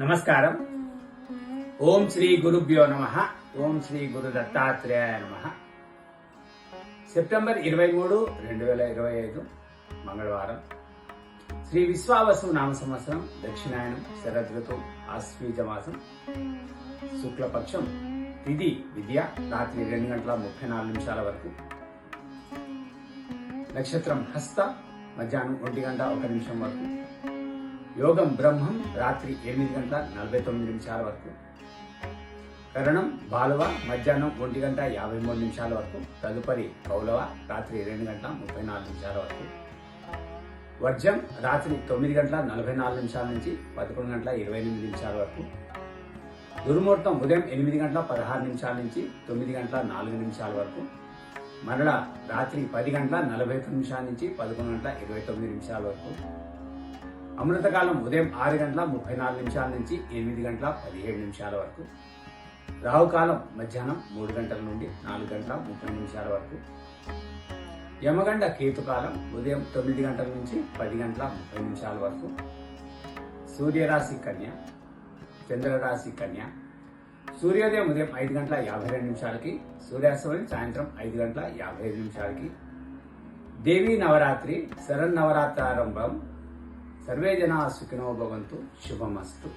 నమస్కారం. ఓం శ్రీ గురుభ్యో నమః. ఓం శ్రీ గురు దత్తాత్రేయాయ నమః. సెప్టెంబర్ 23, 2025 మంగళవారం. శ్రీ విశ్వావసు నామ సంవత్సరం, దక్షిణాయనం, శరదృతు, ఆశ్వీజ మాసం, శుక్లపక్షం, తిథి విద్య, రాత్రి 2:34 వరకు. నక్షత్రం హస్త, మధ్యాహ్నం 1:01 వరకు. యోగం బ్రహ్మం, రాత్రి 8:49 వరకు. కరణం బాలువ, మధ్యాహ్నం 1:53 వరకు. తదుపరి కౌలవ, రాత్రి 2:34 వరకు. వర్జం రాత్రి 9:44 నుంచి 11:28 వరకు. దుర్ముహూర్తం ఉదయం 8:16 నుంచి 9:04 వరకు. మరల రాత్రి 10:49 నుంచి 11:29 వరకు. అమృతకాలం ఉదయం 6:34 నుంచి 8:17 వరకు. రాహుకాలం మధ్యాహ్నం 3 గంటల నుండి 4:30 వరకు. యమగండ కేతుకాలం ఉదయం 9 గంటల నుంచి 10:30 వరకు. సూర్యరాశి కన్య, చంద్రరాశి కన్య. సూర్యోదయం ఉదయం 5:52 సూర్యాస్తమయం సాయంత్రం 5:55. దేవీ నవరాత్రి శరన్నవరాత్రారంభం. సర్వే జనా సుఖినో భవంతు. శుభమస్తు.